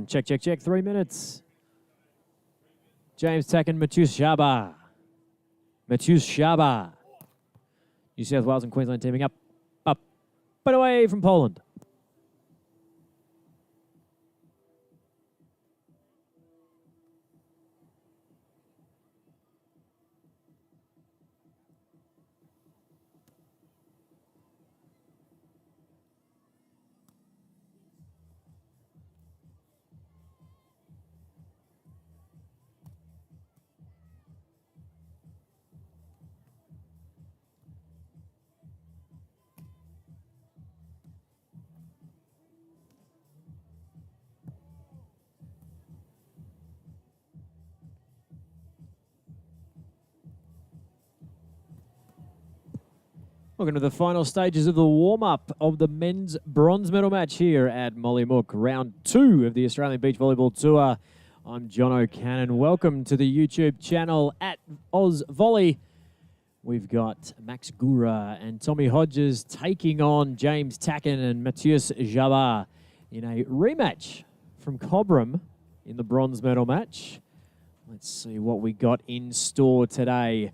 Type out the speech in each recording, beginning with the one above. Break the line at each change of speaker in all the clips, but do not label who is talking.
Check, check, check. 3 minutes. James Takken, Mateusz Zieba. Mateusz Zieba. New South Wales and Queensland teaming up, but away from Poland. Welcome to the final stages of the warm-up of the men's bronze medal match here at Mollymook, round 2 of the Australian Beach Volleyball Tour. I'm John O'Cannon. Welcome to the YouTube channel at Oz Volley. We've got Max Guehrer and Tommy Hodges taking on James Takken and Mateusz Zieba in a rematch from Cobram in the bronze medal match. Let's see what we got in store today.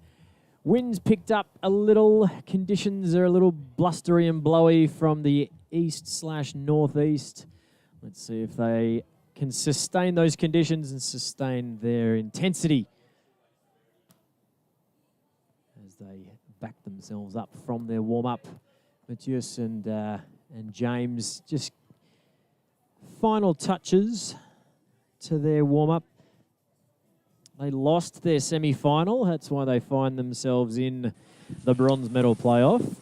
Winds picked up a little. Conditions are a little blustery and blowy from the east/northeast. Let's see if they can sustain those conditions and sustain their intensity as they back themselves up from their warm-up. Mateusz and James, just final touches to their warm-up. They lost their semi-final. That's why they find themselves in the bronze medal playoff.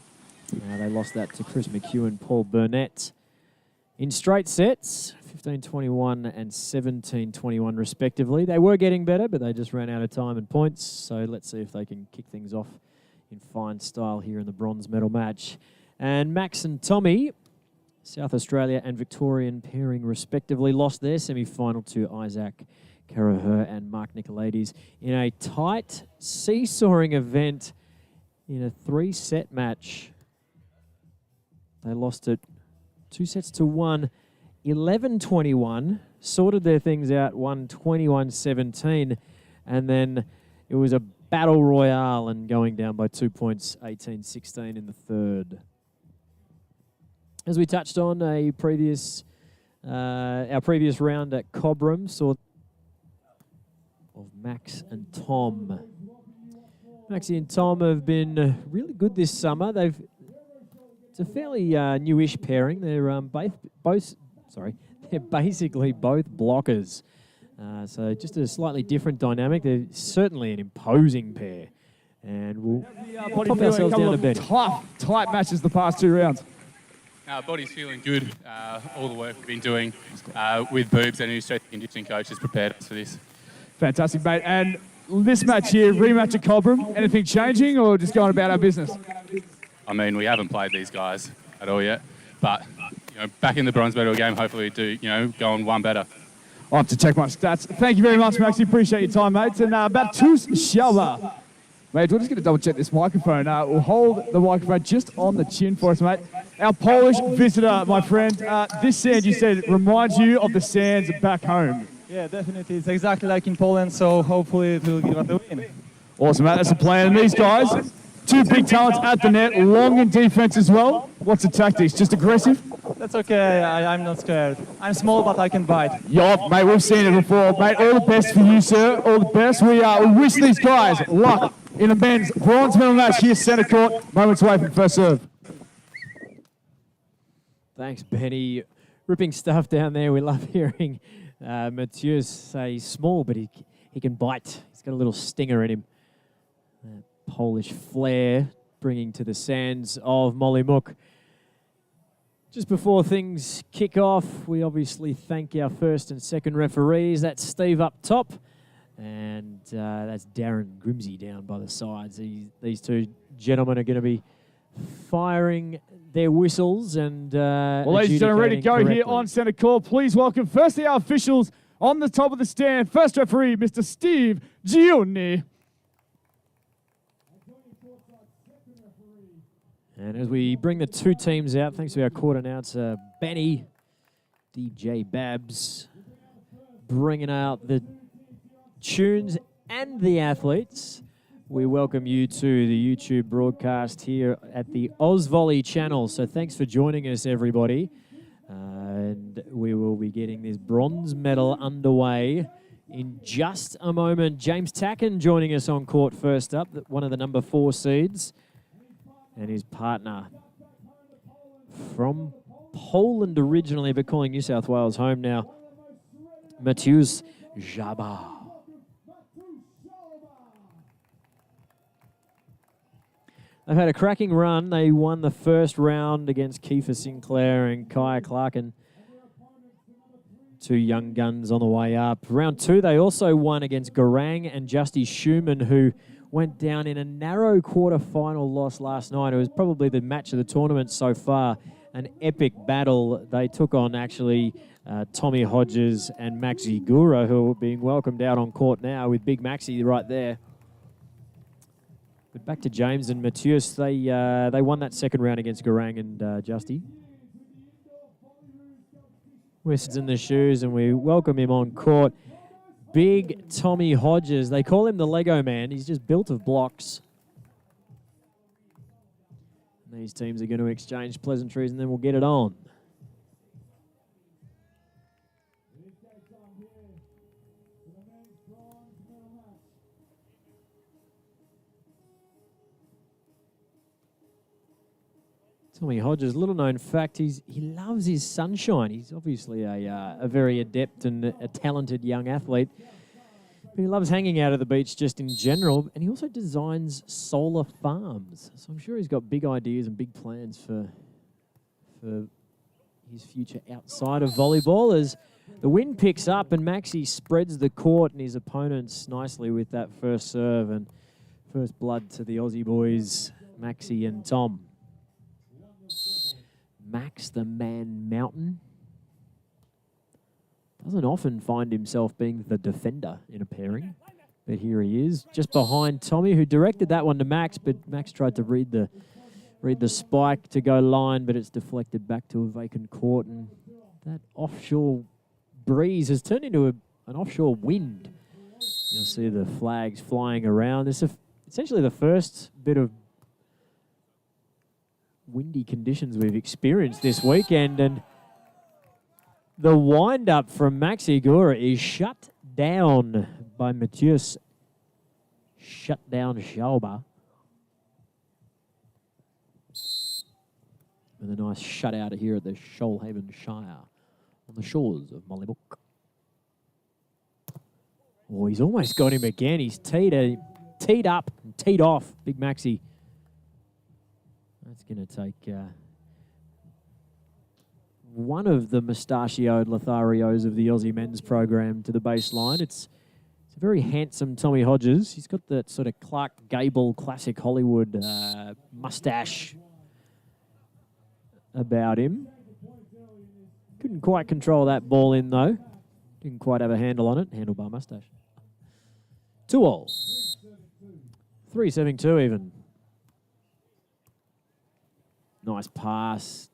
They lost that to Chris McHugh and Paul Burnett in straight sets, 15-21 and 17-21 respectively. They were getting better, but they just ran out of time and points. So let's see if they can kick things off in fine style here in the bronze medal match. And Max and Tommy, South Australia and Victorian pairing respectively, lost their semi-final to Isaac Guehrer and Mark Nicolaides in a tight seesawing event in a 3-set match. They lost it 2-1, 11-21, sorted their things out, won 21-17, and then it was a battle royale and going down by 2 points, 18-16 in the third. As we touched on our previous round at Cobram, saw of Max and Tom. Maxie and Tom have been really good this summer. It's a fairly newish pairing. They're they're basically both blockers. So just a slightly different dynamic. They're certainly an imposing pair. And we'll pop ourselves down to bed.
Tight matches the past 2 rounds.
Body's feeling good. All the work we've been doing with Boobs and his strength and conditioning coach has prepared us for this.
Fantastic, mate. And this match here, rematch at Cobram, anything changing or just going about our business?
I mean, we haven't played these guys at all yet, but back in the bronze medal game, hopefully we do, go on one better.
I'll have to check my stats. Thank you very much, Maxie. Appreciate your time, mates. And Mateusz Zieba. Mate, we're just going to double check this microphone. We'll hold the microphone just on the chin for us, mate. Our Polish visitor, my friend, this sand, you said, reminds you of the sands back home.
Yeah, definitely. It's exactly like in Poland, so hopefully it will give us the win.
Awesome, mate. That's the plan. And these guys, 2 big talents at the net, long in defense as well. What's the tactics? Just aggressive?
That's okay. I'm not scared. I'm small, but I can bite.
Yup, mate, we've seen it before. Mate, all the best for you, sir. All the best. We wish these guys luck in the men's bronze medal match here, centre court. Moments away from first serve.
Thanks, Benny. Ripping stuff down there. We love hearing Mateusz say he's small, but he can bite. He's got a little stinger in him. Polish flair bringing to the sands of Mollymook. Just before things kick off, we obviously thank our first and second referees. That's Steve up top, and that's Darren Grimsey down by the sides. These 2 gentlemen are going to be firing their whistles and
well, ladies and gentlemen, ready to go correctly here on centre court. Please welcome firstly our officials on the top of the stand. First referee, Mr. Steve Gioni.
And as we bring the 2 teams out, thanks to our court announcer, Benny, DJ Babs, bringing out the tunes and the athletes. We welcome you to the YouTube broadcast here at the AusVolley channel. So thanks for joining us, everybody. And we will be getting this bronze medal underway in just a moment. James Takken joining us on court first up, one of the number 4 seeds, and his partner from Poland originally, but calling New South Wales home now, Mateusz Zieba. They've had a cracking run. They won the first round against Kiefer Sinclair and Kaya Clarkin. 2 young guns on the way up. Round 2, they also won against Guehrer and Justy Schumann, who went down in a narrow quarter-final loss last night. It was probably the match of the tournament so far. An epic battle. They took on, actually, Tommy Hodges and Maxi Guehrer, who are being welcomed out on court now with Big Maxi right there. But back to James and Mateusz. They won that second round against Guehrer and Justy. West's in the shoes, and we welcome him on court. Big Tommy Hodges. They call him the Lego man. He's just built of blocks. And these teams are going to exchange pleasantries, and then we'll get it on. Tommy Hodges, little known fact, he loves his sunshine. He's obviously a very adept and a talented young athlete. But he loves hanging out at the beach just in general, and he also designs solar farms. So I'm sure he's got big ideas and big plans for his future outside of volleyball. As the wind picks up and Maxi spreads the court and his opponents nicely with that first serve, and first blood to the Aussie boys, Maxi and Tom. Max the Man Mountain doesn't often find himself being the defender in a pairing, but here he is, just behind Tommy, who directed that one to Max, but Max tried to read the spike to go line, but it's deflected back to a vacant court, and that offshore breeze has turned into an offshore wind. You'll see the flags flying around. This is essentially the first bit of windy conditions we've experienced this weekend, and the wind-up from Maxi Guehrer is shut down by Mateusz. Shut down Zieba. With a nice shutout here at the Shoalhaven Shire on the shores of Mollymook. Oh, he's almost got him again. He's teed up and teed off. Big Maxi. That's going to take one of the mustachioed Lotharios of the Aussie men's program to the baseline. It's a very handsome Tommy Hodges. He's got that sort of Clark Gable classic Hollywood mustache about him. Couldn't quite control that ball in, though. Didn't quite have a handle on it. Handlebar mustache. 2-all. 3-7-2 even. Nice pass.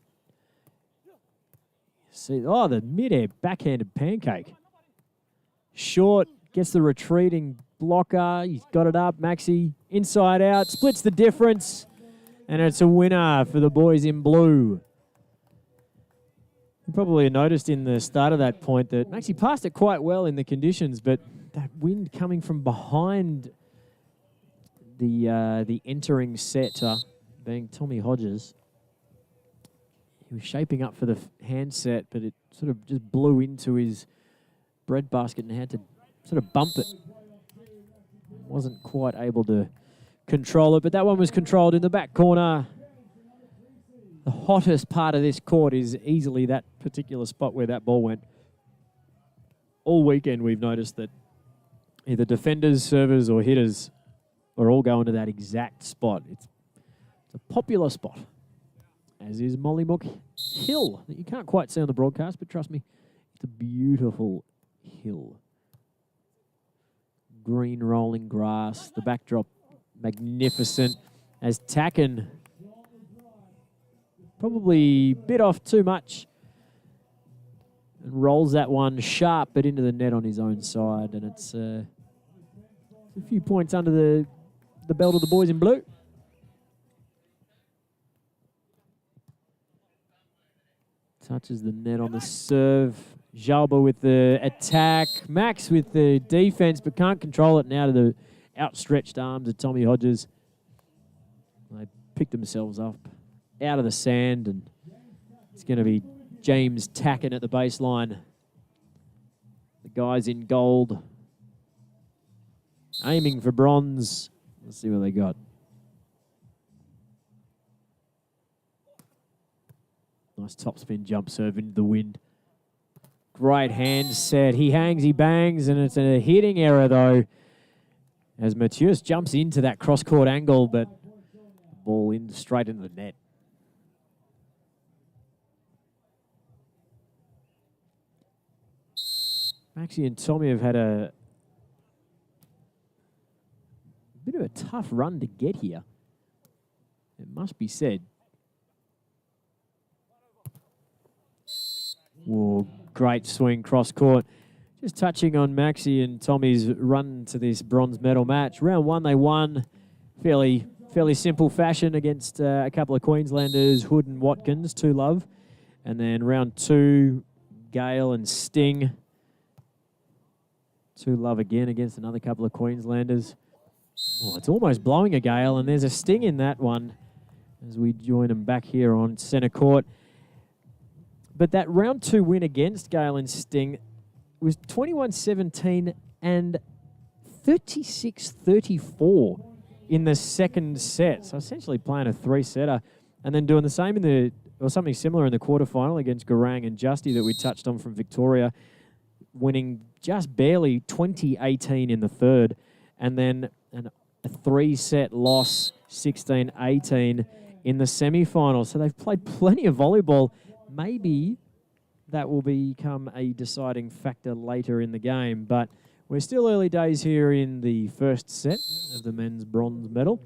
See, oh, the mid-air backhanded pancake. Short, gets the retreating blocker. He's got it up. Maxi, inside out, splits the difference. And it's a winner for the boys in blue. You probably noticed in the start of that point that Maxi passed it quite well in the conditions, but that wind coming from behind the entering setter, being Tommy Hodges, he was shaping up for the handset, but it sort of just blew into his breadbasket and had to sort of bump it. Wasn't quite able to control it, but that one was controlled in the back corner. The hottest part of this court is easily that particular spot where that ball went. All weekend we've noticed that either defenders, servers or hitters are all going to that exact spot. It's a popular spot, as is Mollymook Hill, that you can't quite see on the broadcast, but trust me, it's a beautiful hill. Green rolling grass, the backdrop magnificent, as Takken probably bit off too much and rolls that one sharp, but into the net on his own side. And it's a few points under the belt of the boys in blue. Touches the net on the serve. Zieba with the attack. Max with the defense, but can't control it now to the outstretched arms of Tommy Hodges. They picked themselves up out of the sand, and it's going to be James Takken at the baseline. The guys in gold aiming for bronze. Let's see what they got. Nice topspin jump serve into the wind. Great hand set. He hangs, he bangs, and it's a hitting error, though, as Mateusz jumps into that cross-court angle, but the ball in straight into the net. Maxie and Tommy have had a bit of a tough run to get here, it must be said. Whoa, great swing cross-court. Just touching on Maxie and Tommy's run to this bronze medal match. Round one, they won fairly simple fashion against a couple of Queenslanders, Hood and Watkins, 2-love. And then round two, Gale and Sting, 2-love again against another couple of Queenslanders. Oh, it's almost blowing a gale, and there's a Sting in that one as we join them back here on centre court. But that round two win against Gale and Sting was 21-17 and 36-34 in the second set. So essentially playing a three-setter and then doing the same or something similar in the quarterfinal against Guehrer and Justy that we touched on from Victoria, winning just barely 20-18 in the third, and then a three-set loss, 16-18 in the semi-final. So they've played plenty of volleyball. Maybe that will become a deciding factor later in the game. But we're still early days here in the first set of the men's bronze medal.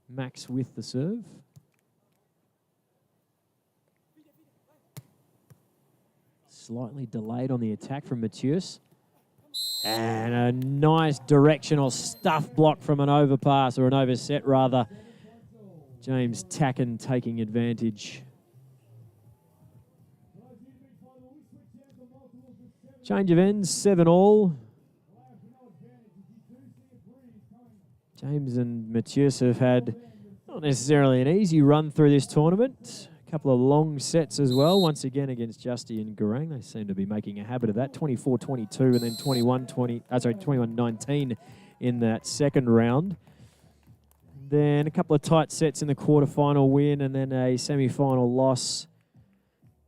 Max with the serve. Slightly delayed on the attack from Mateusz. And a nice directional stuff block from an overpass, or an overset rather. James Takken taking advantage. Change of ends, 7-all. James and Mateusz have had not necessarily an easy run through this tournament. A couple of long sets as well, once again against Justy and Guehrer. They seem to be making a habit of that. 24-22 and then 21-19 in that second round. Then a couple of tight sets in the quarterfinal win and then a semi-final loss.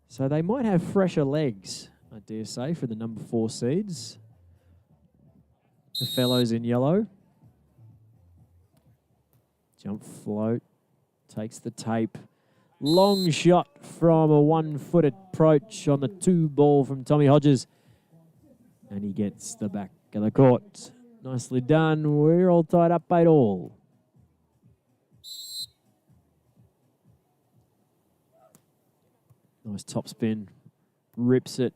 So they might have fresher legs, I dare say, for the number 4 seeds. The fellows in yellow. Jump float, takes the tape. Long shot from a 1-foot approach on the 2-ball from Tommy Hodges. And he gets the back of the court. Nicely done. We're all tied up 8-all. Nice top spin. Rips it.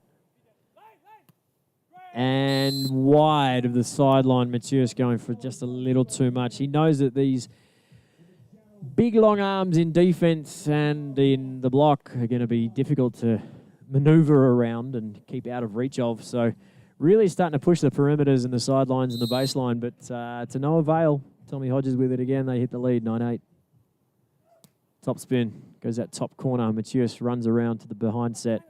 And wide of the sideline. Mateusz going for just a little too much. He knows that these big long arms in defense and in the block are going to be difficult to maneuver around and keep out of reach of. So really starting to push the perimeters and the sidelines and the baseline, but to no avail. Tommy Hodges with it again. They hit the lead, 9-8. Top spin. Goes that top corner. Mateusz runs around to the behind set.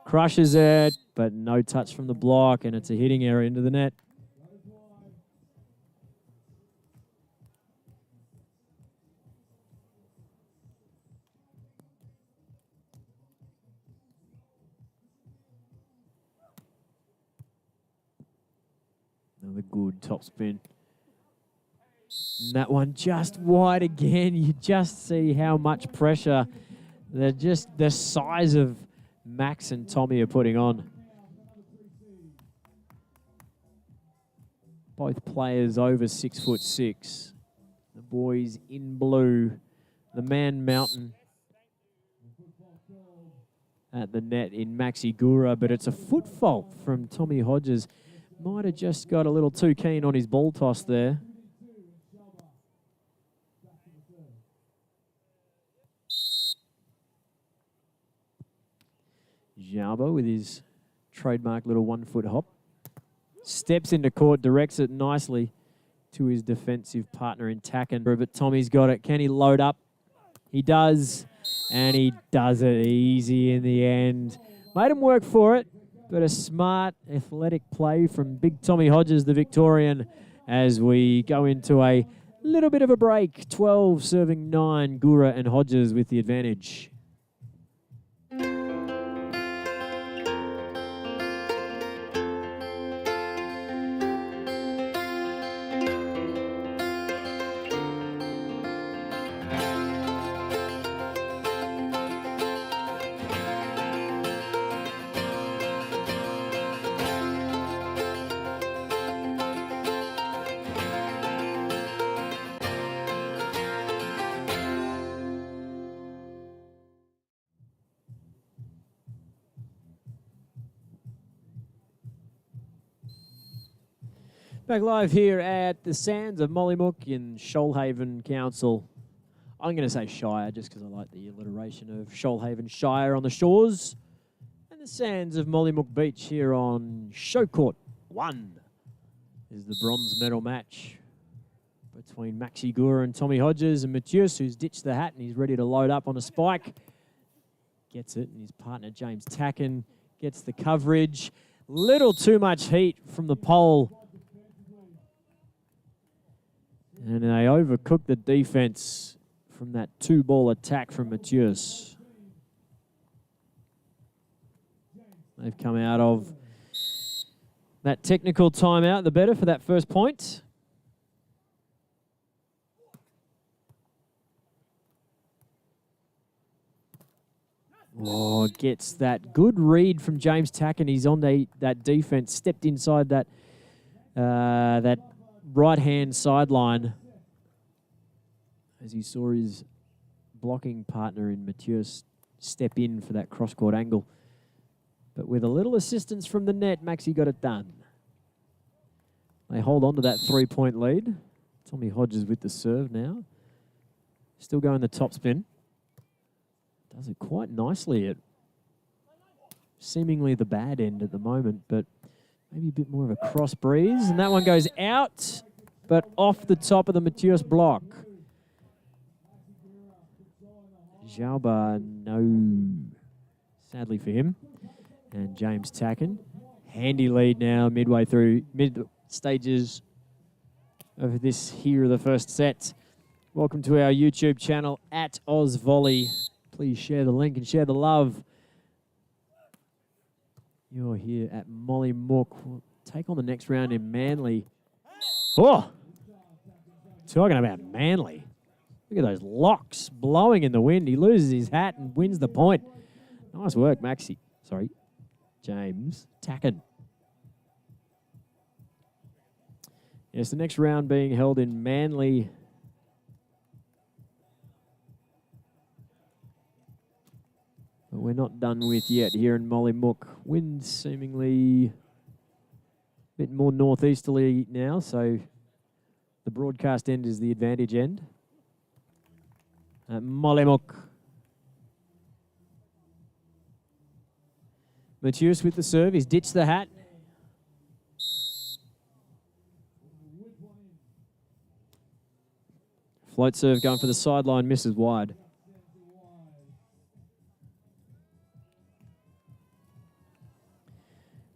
Crushes it, but no touch from the block, and it's a hitting error into the net. Another good top spin. And that one just wide again. You just see how much pressure the size of Max and Tommy are putting on. Both players over 6'6". The boys in blue. The Man Mountain at the net in Maxi Guehrer, but it's a foot fault from Tommy Hodges. Might have just got a little too keen on his ball toss there. Zieba with his trademark little 1-foot hop. Steps into court, directs it nicely to his defensive partner in Takken. But Tommy's got it. Can he load up? He does, and he does it easy in the end. Made him work for it, but a smart, athletic play from big Tommy Hodges, the Victorian, as we go into a little bit of a break. 12 serving 9, Guehrer and Hodges with the advantage. Back live here at the sands of Mollymook in Shoalhaven Council. I'm going to say Shire just because I like the alliteration of Shoalhaven Shire on the shores. And the sands of Mollymook Beach here on Show Court 1 is the bronze medal match between Maxi Guehrer and Tommy Hodges, and Mateusz, who's ditched the hat and he's ready to load up on a spike. Gets it, and his partner James Takken gets the coverage. Little too much heat from the pole. And they overcooked the defense from that 2-ball attack from Mateusz. They've come out of that technical timeout, the better for that first point. Oh, gets that good read from James Takken. He's on that defense, stepped inside that that right-hand sideline as he saw his blocking partner in Mateusz step in for that cross-court angle. But with a little assistance from the net, Maxi got it done. They hold on to that 3-point lead. Tommy Hodges with the serve now. Still going the top spin. Does it quite nicely at seemingly the bad end at the moment, but maybe a bit more of a cross breeze. And that one goes out, but off the top of the Mateusz block. Zieba, no, sadly for him. And James Takken, handy lead now midway through, mid stages of this here, the first set. Welcome to our YouTube channel at OzVolley. Please share the link and share the love. You're here at Mollymook. We'll take on the next round in Manly. Oh, talking about Manly. Look at those locks blowing in the wind. He loses his hat and wins the point. Nice work, Maxi. Sorry, James Takken. Yes, the next round being held in Manly. But we're not done with yet here in Mollymook. Wind seemingly a bit more northeasterly now, so the broadcast end is the advantage end. At Mollymook. Mateusz with the serve. He's ditched the hat. Float serve going for the sideline, misses wide.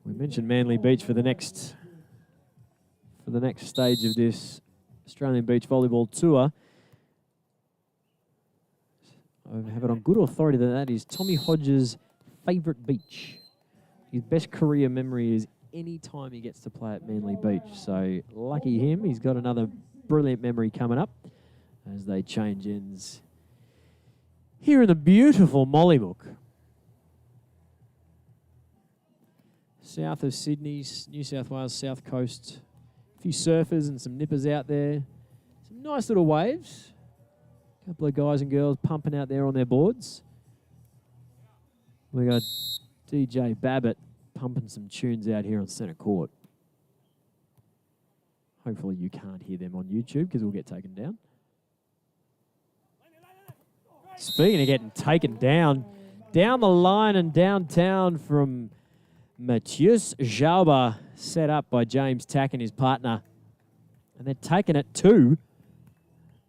We mentioned Manly Beach for the next stage of this Australian Beach Volleyball Tour. I have it on good authority that is Tommy Hodges' favourite beach. His best career memory is any time he gets to play at Manly Beach. So lucky him, he's got another brilliant memory coming up as they change ends here in the beautiful Mollymook. South of Sydney, New South Wales South Coast. A few surfers and some nippers out there. Some nice little waves. A couple of guys and girls pumping out there on their boards. We got DJ Babbitt pumping some tunes out here on centre court. Hopefully you can't hear them on YouTube because we'll get taken down. Speaking of getting taken down the line and downtown from Mateusz Zieba, set up by James Takken, his partner. And they're taking it to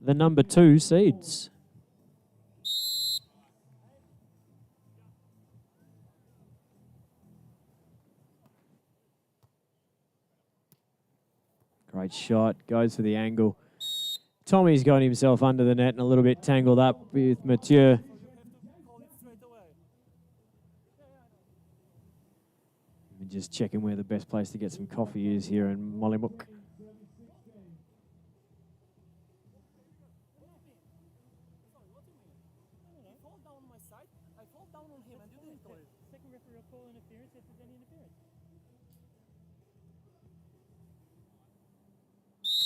the number 2 seeds. Great shot, goes for the angle. Tommy's got himself under the net and a little bit tangled up with Mateusz. We're just checking where the best place to get some coffee is here in Mollymook.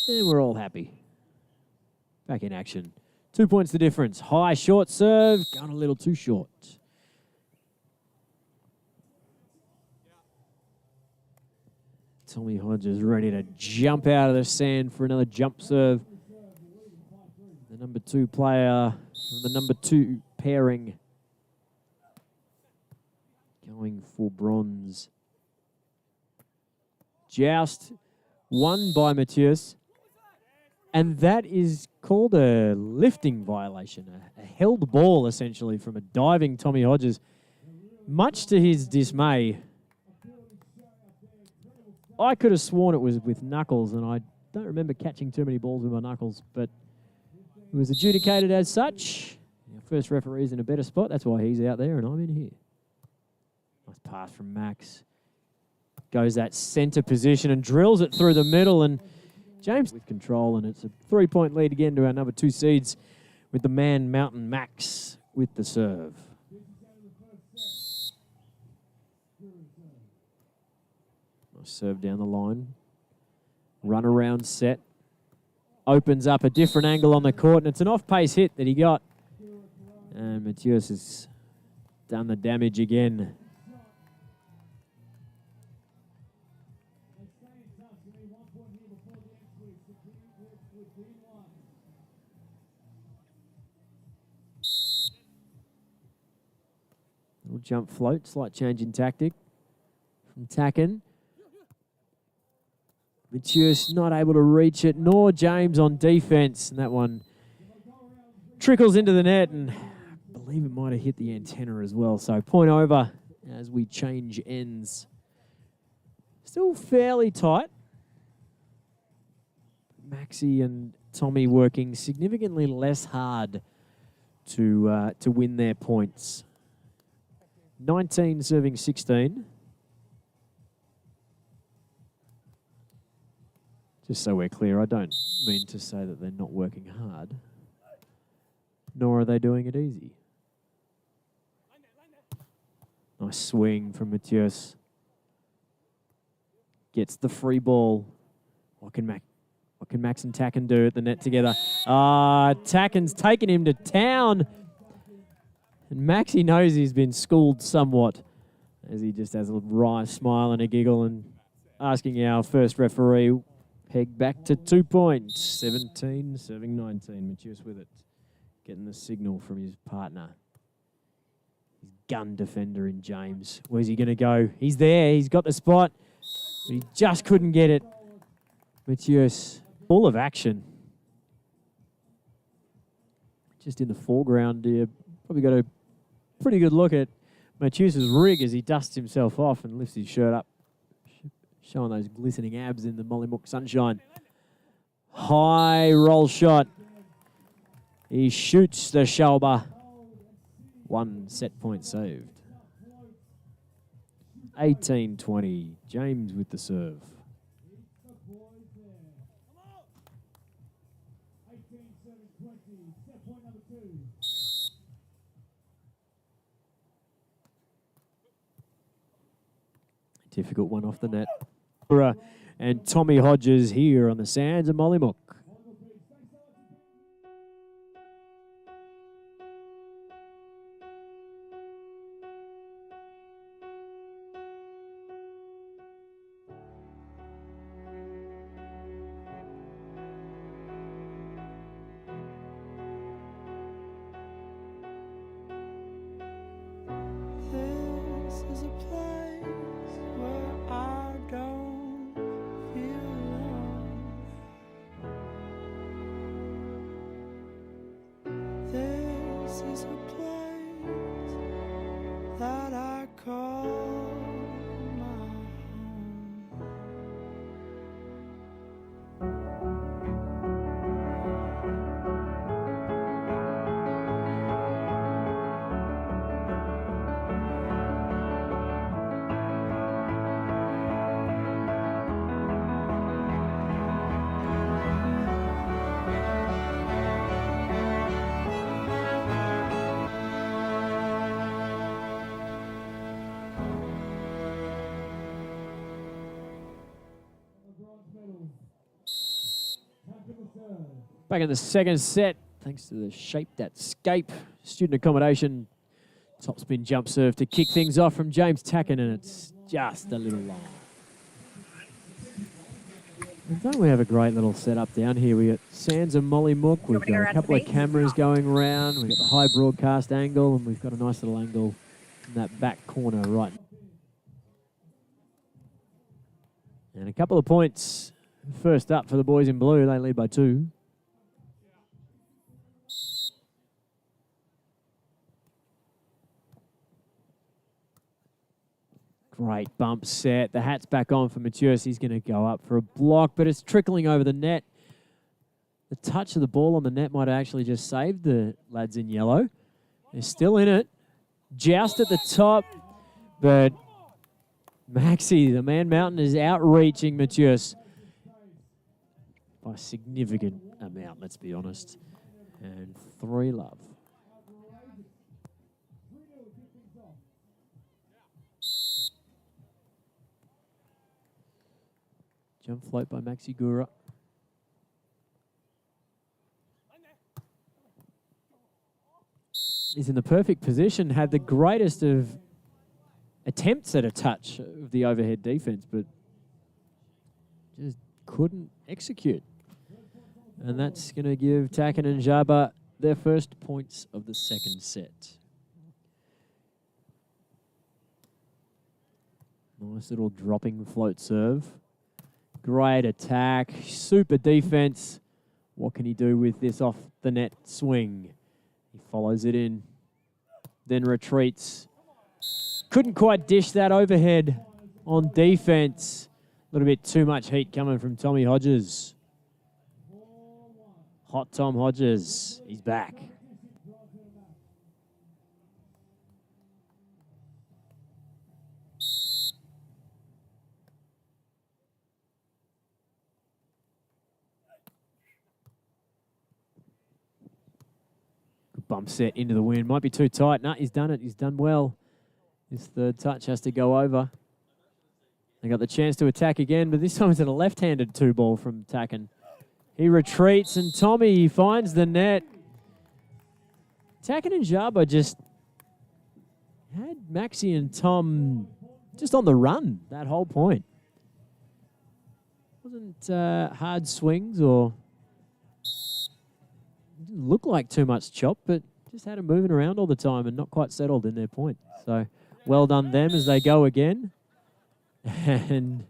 And we're all happy. Back in action. 2 points the difference. High, short serve. Gone a little too short. Tommy Hodges ready to jump out of the sand for another jump serve. The number 2 player, the number 2 pairing, going for bronze. Joust won by Mateusz. And that is called a lifting violation, a held ball essentially from a diving Tommy Hodges. Much to his dismay, I could have sworn it was with knuckles, and I don't remember catching too many balls with my knuckles, but it was adjudicated as such. Our first referee's in a better spot. That's why he's out there and I'm in here. Nice pass from Max. Goes that centre position and drills it through the middle, and James with control, and it's a 3-point lead again to our number 2 seeds with the Man Mountain Max with the serve. Nice serve down the line. Run around set. Opens up a different angle on the court, and it's an off-pace hit that he got. And Mateusz has done the damage again. Little jump float, slight change in tactic from Takken. Mateusz not able to reach it, nor James on defense. And that one trickles into the net, and I believe it might have hit the antenna as well. So point over as we change ends. Still fairly tight. Maxi and Tommy working significantly less hard to win their points. 19 serving 16. Just so we're clear, I don't mean to say that they're not working hard, nor are they doing it easy. Nice swing from Mateusz. Gets the free ball. What can Max and Takken do at the net together? Takken's taken him to town. And Maxie knows he's been schooled somewhat, as he just has a wry smile and a giggle and asking our first referee, peg back to 2 points. 17, serving 19. Mateusz with it. Getting the signal from his partner. His gun defender in James. Where's he going to go? He's there. He's got the spot. But he just couldn't get it. Mateusz, full of action. Just in the foreground here. Probably got a pretty good look at Mateusz's rig as he dusts himself off and lifts his shirt up, showing those glistening abs in the Mollymook sunshine. High roll shot. He shoots the shoulder. 1 set point saved. 18-20. James with the serve. Difficult one off the net. And Tommy Hodges here on the sands of Mollymook.
This is a place that I call my home.
Back in the second set, thanks to the shape that scape. Student accommodation, topspin jump serve to kick things off from James Takken, and it's just a little long. And don't we have a great little setup down here? We got Sands and Mollymook. We've got a couple of cameras going around. We've got the high broadcast angle, and we've got a nice little angle in that back corner right. And a couple of points first up for the boys in blue. They lead by 2. Great bump set. The hat's back on for Mateusz. He's going to go up for a block, but it's trickling over the net. The touch of the ball on the net might have actually just saved the lads in yellow. They're still in it. Joust at the top, but Maxi, the man mountain, is outreaching Mateusz by a significant amount, let's be honest. And 3-love. Jump float by Maxi Guehrer. He's in the perfect position, had the greatest of attempts at a touch of the overhead defense, but just couldn't execute. And that's going to give Takken and Zieba their first points of the second set. Nice little dropping float serve. Great attack, super defense. What can he do with this off the net swing? He follows it in, then retreats. Couldn't quite dish that overhead on defense. A little bit too much heat coming from Tommy Hodges. Hot Tom Hodges, he's back. Bump set into the wind. Might be too tight. No, he's done it. He's done well. His third touch has to go over. They got the chance to attack again, but this time it's a left-handed 2-ball from Takken. He retreats, and Tommy finds the net. Takken and Zieba just had Maxi and Tom just on the run that whole point. Wasn't hard swings or didn't look like too much chop, but just had them moving around all the time and not quite settled in their point. So well done them as they go again. And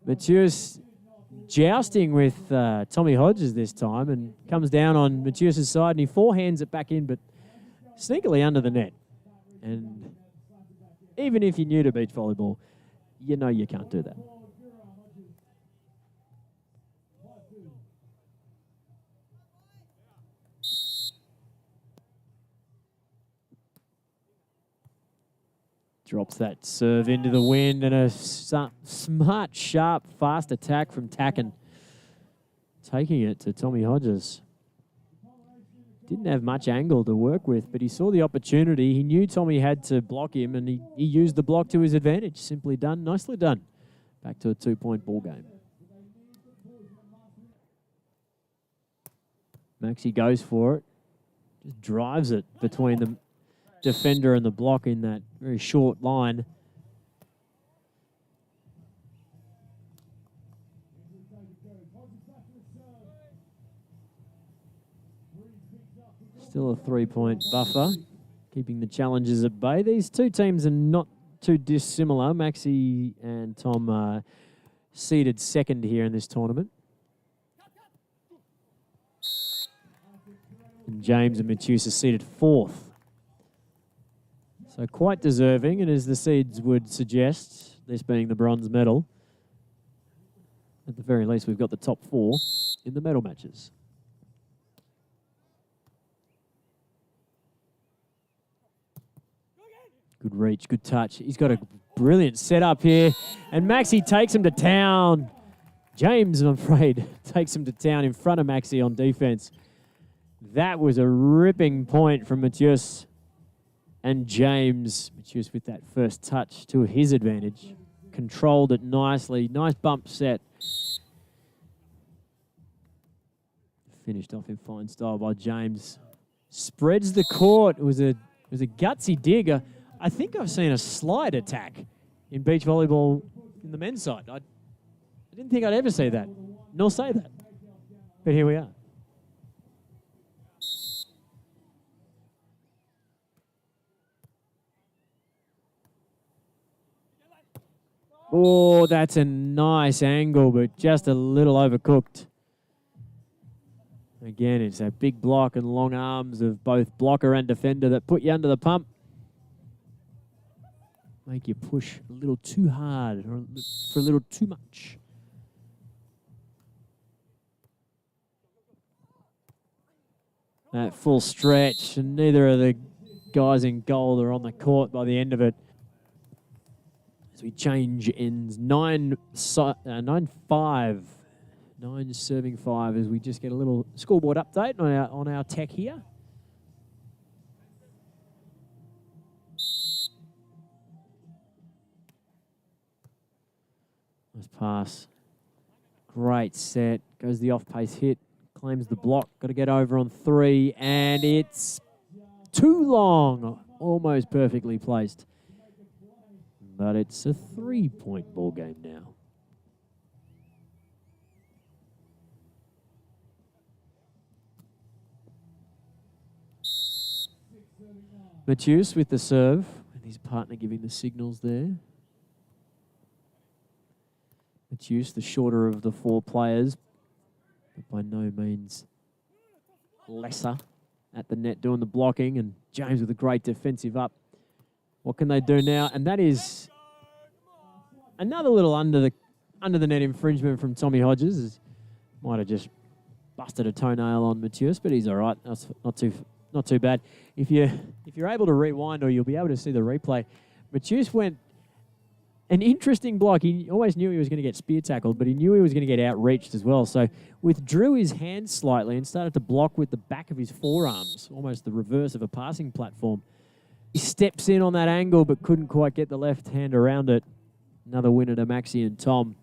Mateusz jousting with Tommy Hodges this time and comes down on Mateusz's side and he forehands it back in, but sneakily under the net. And even if you're new to beach volleyball, you know you can't do that. Drops that serve into the wind and a smart, sharp, fast attack from Takken. Taking it to Tommy Hodges. Didn't have much angle to work with, but he saw the opportunity. He knew Tommy had to block him, and he used the block to his advantage. Simply done, nicely done. Back to a 2-point ball game. Maxi goes for it. Just drives it between the defender and the block in that very short line. Still a 3-point buffer, keeping the challenges at bay. These two teams are not too dissimilar. Maxi and Tom are seeded second here in this tournament. And James and Mateusz are seated 4th. So quite deserving, and as the seeds would suggest, this being the bronze medal, at the very least we've got the top 4 in the medal matches. Good reach, good touch. He's got a brilliant setup here, and Maxi takes him to town. James, I'm afraid, takes him to town in front of Maxi on defense. That was a ripping point from Mateusz. And James, Mateusz with that first touch to his advantage. Controlled it nicely. Nice bump set. Finished off in fine style by James. Spreads the court. It was a gutsy dig. I think I've seen a slide attack in beach volleyball in the men's side. I didn't think I'd ever see that, nor say that. But here we are. Oh, that's a nice angle, but just a little overcooked. Again, it's that big block and long arms of both blocker and defender that put you under the pump. Make you push a little too hard or for a little too much. That full stretch, and neither of the guys in gold are on the court by the end of it. As we change ends 9-5. 9 serving 5 as we just get a little scoreboard update on our tech here. Nice pass. Great set. Goes the off-pace hit. Claims the block. Got to get over on 3. And it's too long. Almost perfectly placed. But it's a 3-point ball game now. Mateusz with the serve, and his partner giving the signals there. Mateusz, the shorter of the 4 players, but by no means lesser at the net doing the blocking, and James with a great defensive up. What can they do now? And that is another little under the net infringement from Tommy Hodges. Might have just busted a toenail on Mateusz, but he's all right. That's not too bad. If you're able to rewind, or you'll be able to see the replay, Mateusz went an interesting block. He always knew he was going to get spear tackled, but he knew he was going to get outreached as well. So withdrew his hand slightly and started to block with the back of his forearms, almost the reverse of a passing platform. He steps in on that angle, but couldn't quite get the left hand around it. Another winner to Maxi and Tom.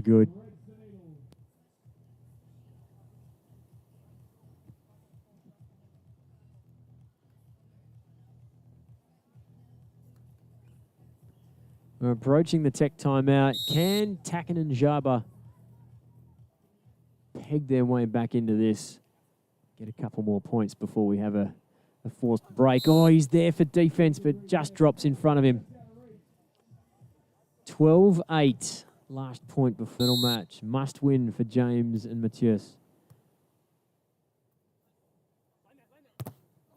Good. We're approaching the tech timeout. Can Takken and Zieba peg their way back into this? Get a couple more points before we have a forced break. Oh, he's there for defense, but just drops in front of him. 12-8. Last point before the final match. Must win for James and Mateusz.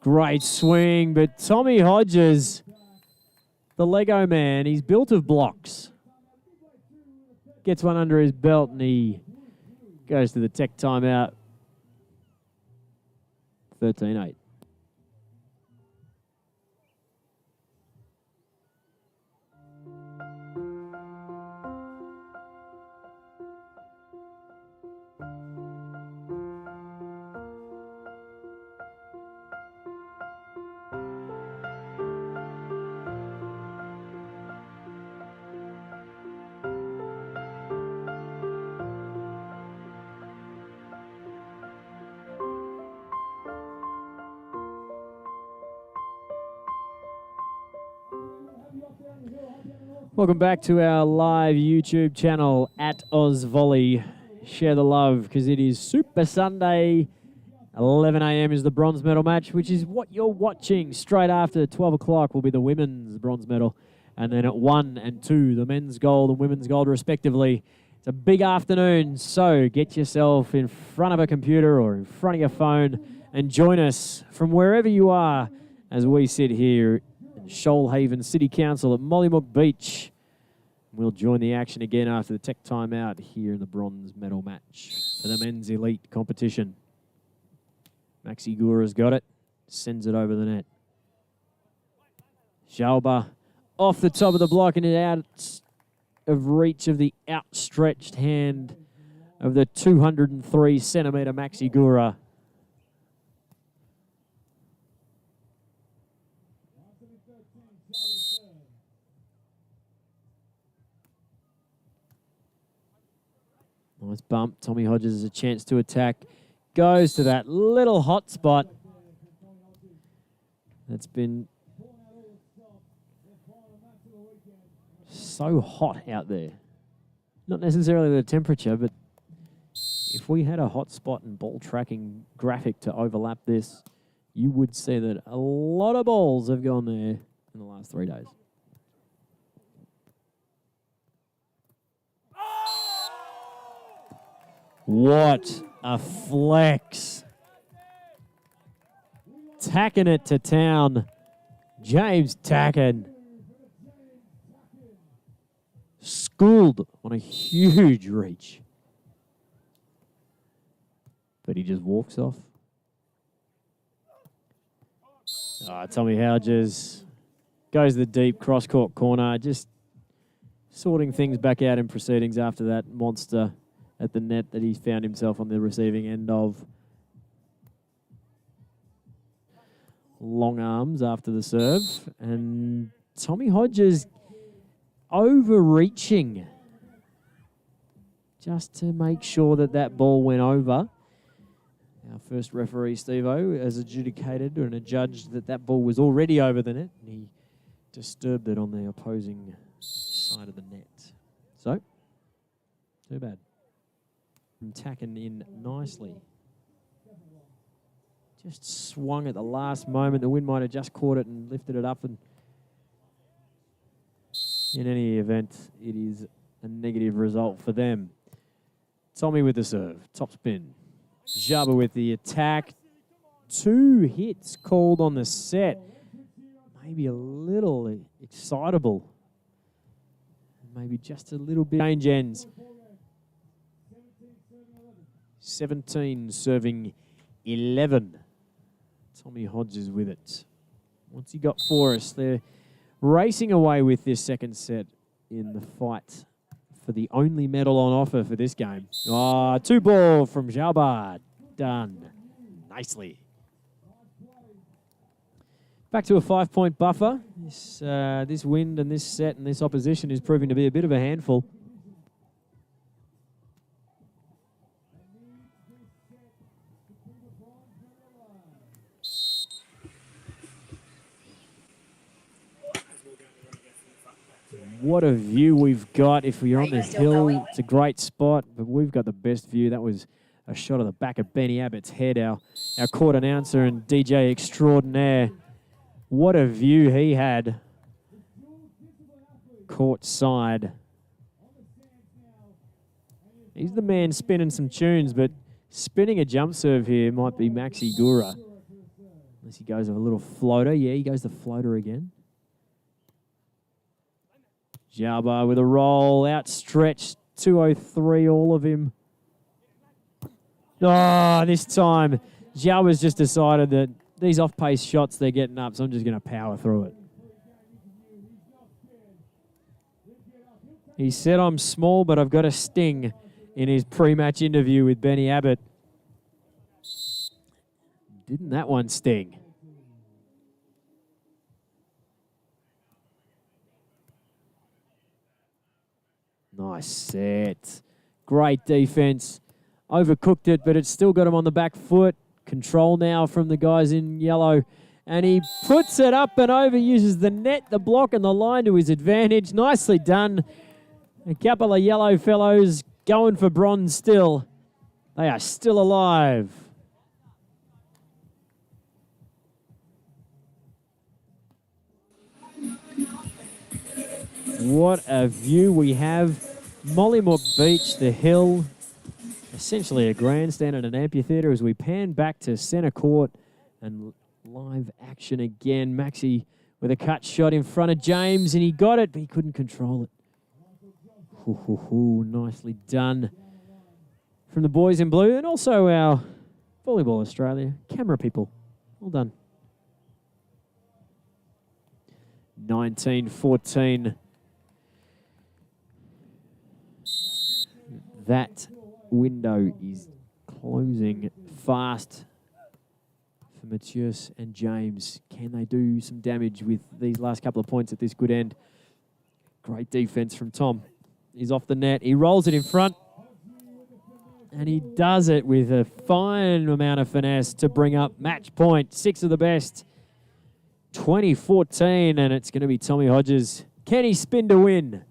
Great swing, but Tommy Hodges, the Lego man, he's built of blocks. Gets one under his belt and he goes to the tech timeout. 13-8. Welcome back to our live YouTube channel at OzVolley. Share the love because it is Super Sunday. 11 a.m. is the bronze medal match, which is what you're watching. Straight after 12 o'clock will be the women's bronze medal. And then at 1 and 2, the men's gold and women's gold respectively. It's a big afternoon, so get yourself in front of a computer or in front of your phone and join us from wherever you are as we sit here in Shoalhaven City Council at Mollymook Beach. We'll join the action again after the tech timeout here in the bronze medal match for the men's elite competition. Maxi Guehrer got it, sends it over the net. Zieba off the top of the block and out of reach of the outstretched hand of the 203-centimetre Maxi Guehrer. Nice bump. Tommy Hodges has a chance to attack. Goes to that little hot spot that's been so hot out there. Not necessarily the temperature, but if we had a hot spot and ball tracking graphic to overlap this, you would see that a lot of balls have gone there in the last 3 days. What a flex. Takken it to town. James Takken. Schooled on a huge reach. But he just walks off. Tommy Hodges goes the deep cross-court corner, just sorting things back out in proceedings after that monster at the net that he found himself on the receiving end of. Long arms after the serve. And Tommy Hodges overreaching just to make sure that that ball went over. Our first referee, Steve-O, has adjudicated and adjudged that that ball was already over the net. And he disturbed it on the opposing side of the net. So, too bad. Takken in nicely. Just swung at the last moment. The wind might have just caught it and lifted it up. And in any event, it is a negative result for them. Tommy with the serve. Top spin. Zieba with the attack. 2 hits called on the set. Maybe a little excitable. Maybe just a little bit. Change ends. 17 serving 11. Tommy Hodges with it. What's he got for us? They're racing away with this second set in the fight for the only medal on offer for this game. 2-ball from Zieba. Done. Nicely. Back to a 5-point buffer. This wind and this set and this opposition is proving to be a bit of a handful. What a view we've got. If we're on the hill, it's a great spot, but we've got the best view. That was a shot of the back of Benny Abbott's head, our court announcer and DJ extraordinaire. What a view he had. Court side. He's the man spinning some tunes, but spinning a jump serve here might be Maxi Guehrer. Unless he goes with a little floater. Yeah, he goes the floater again. Zieba with a roll, outstretched, 203, all of him. This time, Zieba's just decided that these off-pace shots, they're getting up, so I'm just going to power through it. He said, I'm small, but I've got a sting in his pre-match interview with Benny Abbott. Didn't that one sting? Nice set. Great defense. Overcooked it, but it's still got him on the back foot. Control now from the guys in yellow And he puts it up and over, uses the net, the block, and the line to his advantage. Nicely done. A couple of yellow fellows going for bronze still. They are still alive. What a view we have. Mollymook Beach, the hill, essentially a grandstand and an amphitheatre as we pan back to centre court and live action again. Maxi with a cut shot in front of James, and he got it, but he couldn't control it. Nicely done from the boys in blue, and also our Volleyball Australia camera people. Well done. 19-14. That window is closing fast for Mateusz and James. Can they do some damage with these last couple of points at this good end? Great defense from Tom. He's off the net. He rolls it in front. And he does it with a fine amount of finesse to bring up match point. 6 of the best. 20-14, and it's going to be Tommy Hodges. Can he spin to win?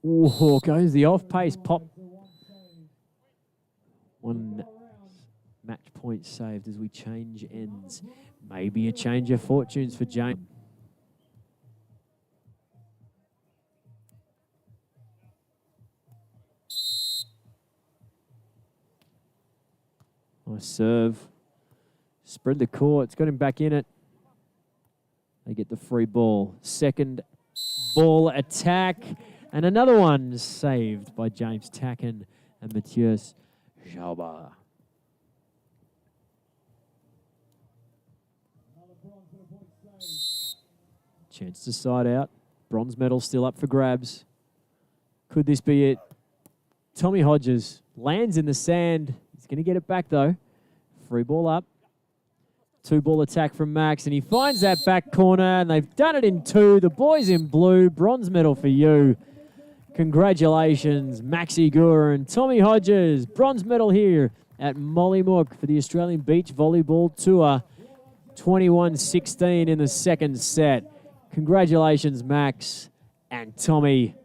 Oh, goes the off-pace pop. One match point saved as we change ends. Maybe a change of fortunes for James. Nice serve. Spread the court. It's got him back in it. They get the free ball. Second ball attack. And another one saved by James Takken and Mateusz Zieba. Chance to side out. Bronze medal still up for grabs. Could this be it? Tommy Hodges lands in the sand. He's going to get it back though. Free ball up. 2-ball attack from Max, and he finds that back corner, and they've done it in 2. The boys in blue, bronze medal for you. Congratulations, Maxi Guehrer and Tommy Hodges. Bronze medal here at Mollymook for the Australian Beach Volleyball Tour. 21-16 in the second set. Congratulations, Max and Tommy.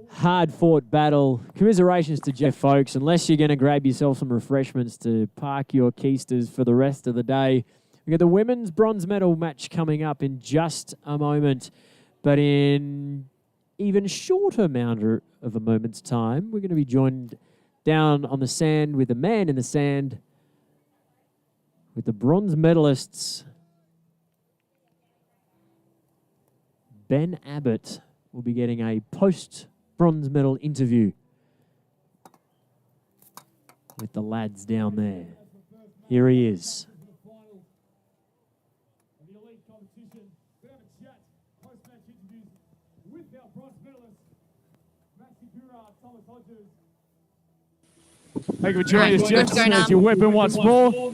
Hard-fought battle. Commiserations to Jeff, folks. Unless you're going to grab yourself some refreshments to park your keisters for the rest of the day. We've got the women's bronze medal match coming up in just a moment. But in even shorter amount of a moment's time, we're going to be joined down on the sand with the man in the sand with the bronze medalists. Ben Abbott will be getting a post-bronze medal interview with the lads down there. Here he is.
Thank you for joining us, Jeff. There's your weapon once more.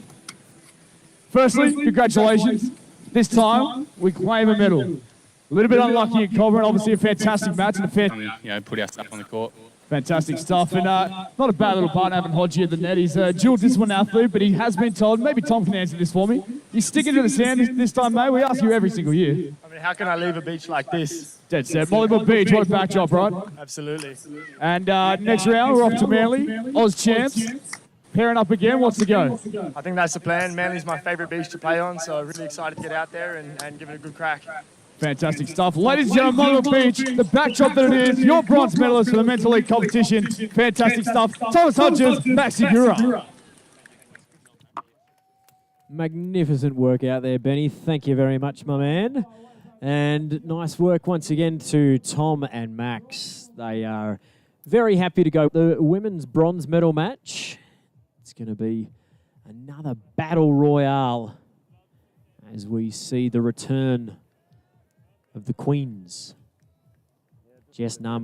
Firstly, congratulations. This time, we claim a medal. A little bit unlucky in Cobra, and obviously a fantastic match and a fair...
Put our stuff on the court.
Fantastic stuff, and not a bad little partner having Hodgie at the net. He's a dual discipline athlete, but he has been told, maybe Tom can answer this for me, he's sticking to the sand this time, mate. We ask you every single year.
I mean, how can I leave a beach like this?
Dead set. Mollymook Beach, what a backdrop, right?
Absolutely.
And next round, we're off to Manly, Oz champs. Pairing up again, what's the go?
I think that's the plan. Manly's my favourite beach to play on, so really excited to get out there and give it a good crack.
Fantastic stuff. Ladies and gentlemen, Mollymook Beach, the backdrop that it is, your bronze medalist for the Men's Elite competition. Fantastic stuff. Thomas Hodges, Maxi Guehrer.
Magnificent work out there, Benny. Thank you very much, my man. And nice work once again to Tom and Max. They are very happy to go. The women's bronze medal match. It's going to be another battle royale as we see the return of the Queens. Jess Namo.